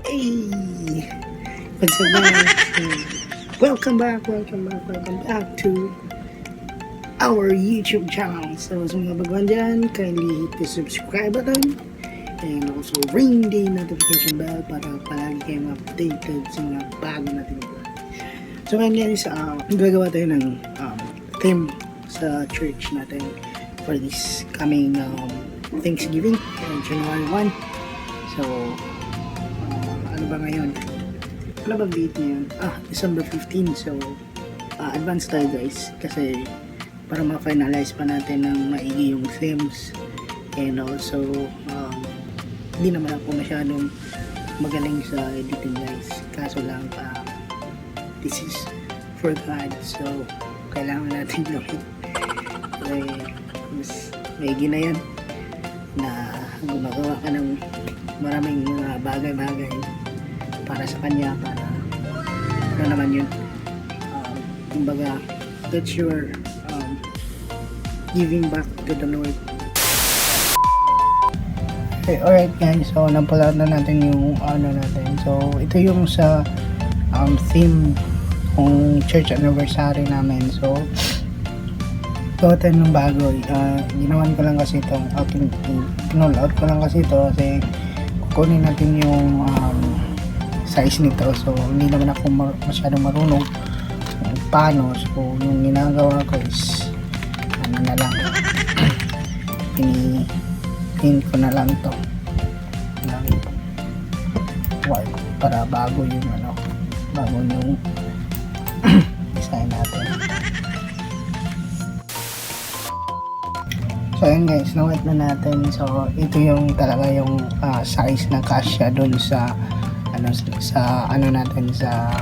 Hey, what's up guys? Welcome back to our YouTube channel. So sa mga baguhan dyan, kindly hit the subscribe button and also ring the notification bell para palagi kayong updated sa mga bago natin vlog. So ngayon guys, gagawa tayo ng theme sa church natin for this coming Thanksgiving, January 1. So ano ba ngayon? Ano ba date ngayon? December 15. So advance tayo guys kasi para ma-finalize pa natin ng maigi yung themes, and also hindi naman ako masyadong magaling sa editing guys, kaso lang this is for God, so kailangan natin gawin. Mas maigi na yan na gumagawa ka ng maraming mga bagay-bagay para sa kanya, para ano naman yun, kumbaga that's your giving back to the Lord. Okay, alright guys, so napala na natin yung natin. So ito yung sa theme ng church anniversary namin. So gawa tayo ng bago. Ginawan ko lang kasi itong pinol out ko lang kasi ito kasi kukunin natin yung size nito. So hindi naman ako masyadong marunong kung paano. So yung ginagawa ko is ano na lang, pin ko na lang to ng white para bago yung bago yung design natin. So ayan guys, na-white na natin. So ito yung talaga yung size na kasya dun sa natin sa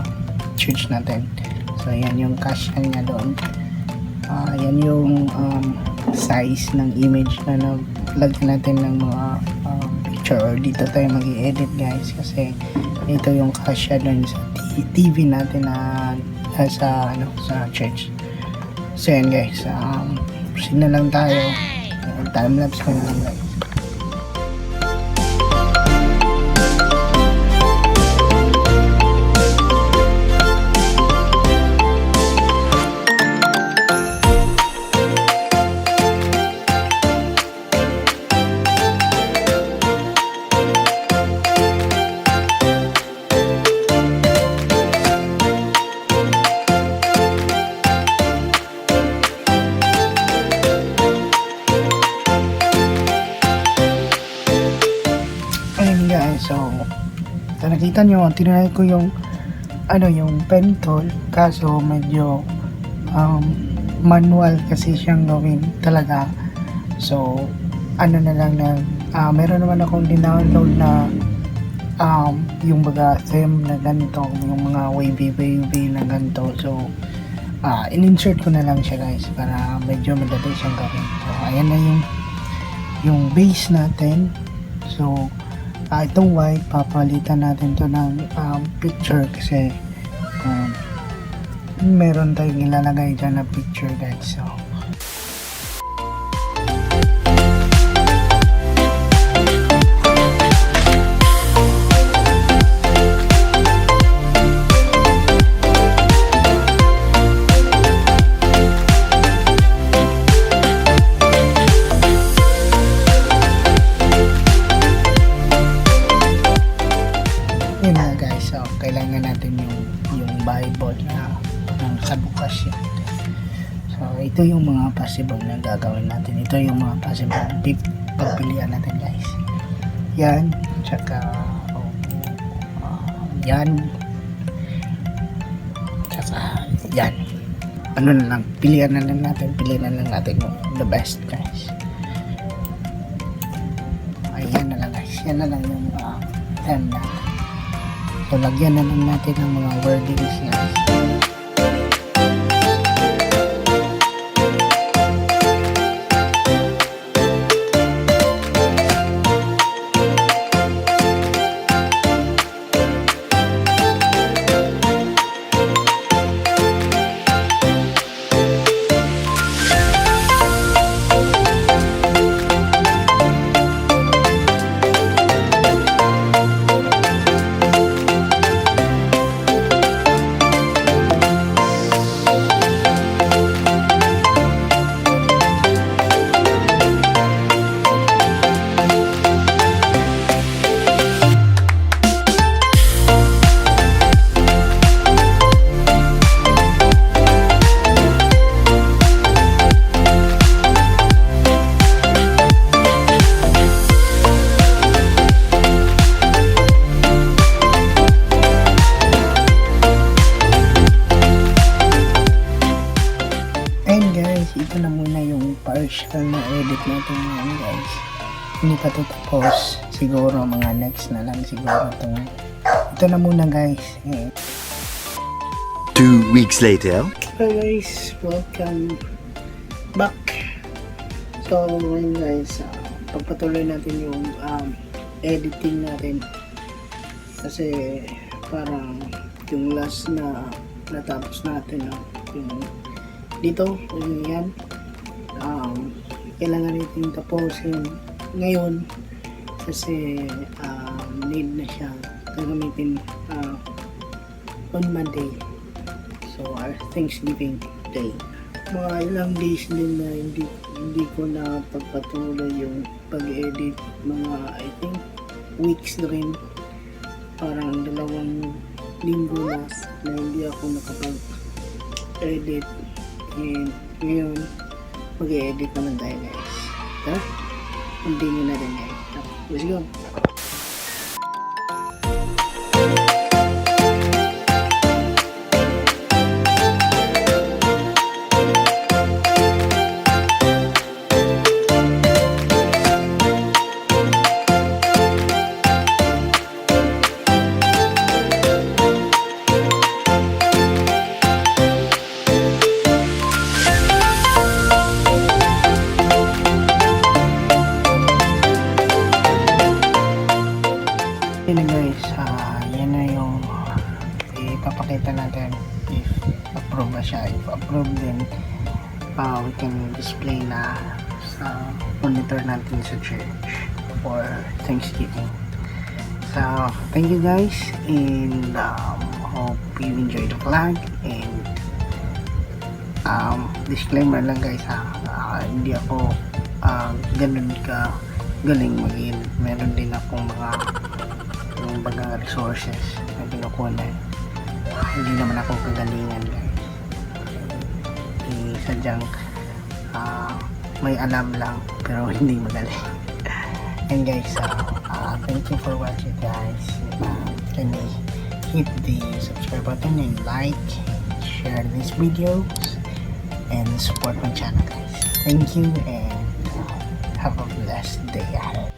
church natin. So ayan yung kasya niya doon. Yan yung size ng image na naglagyan natin ng mga picture, or dito tayo mag-i-edit guys kasi ito yung kasya doon sa TV natin na sa church. So yan guys, proceed na lang tayo. Time-lapse ko na lang guys. So nakita nyo, tinry ko yung pen tool, kaso medyo manual kasi siyang gawin talaga. So na lang na meron naman akong dinownload na yung baga theme na ganito, yung mga wavy na ganito. So in-insert ko na lang siya guys para medyo madali siyang gawin. So ayan na yung base natin. So itong white, papalitan natin to ng picture kasi meron tayong ilalagay dyan na picture guys. So kailangan natin yung Bible na nakabukas siya. So ito yung mga possible na gagawin natin. Ito yung mga possible pagpilian natin guys. Yan, tsaka yan, tsaka yan. Ano na lang, pilihan na lang natin yung the best guys. Ayan na lang guys, yan na lang yung theme natin. So lagyan na lang natin ng mga wordings guys. hindi pa ito tapos. Siguro mga next na lang siguro ito na muna guys. 2 weeks later. Hi guys, welcome back. So ngayon guys, pagpatuloy natin yung editing natin kasi parang yung last na natapos natin yung dito, yan kailangan natin tapusin ngayon kasi need na siya gagamitin on Monday, so our Thanksgiving Day. Mga ilang days din na hindi ko na pagpatuloy yung pag-edit, mga I think weeks na rin, parang 2 linggo na hindi ako nakapag-edit, and ngayon mag-edit naman tayo guys. Tara, continue na rin guys. Let's go. Yan na guys, yan na yung ipapakita natin if approve na siya. If approve, then we can display na sa monitor natin sa church for Thanksgiving. So thank you guys, and hope you enjoy the vlog. And disclaimer lang guys, hindi ako ganun ka galing mag-in. Meron din akong mga resources na kinukunan. Hindi naman ako kagalingan guys. Sadyang may alam lang pero hindi magaling. And guys, thank you for watching guys. Can you hit the subscribe button and like, share this video, and support my channel guys. Thank you, and have a blessed day ahead.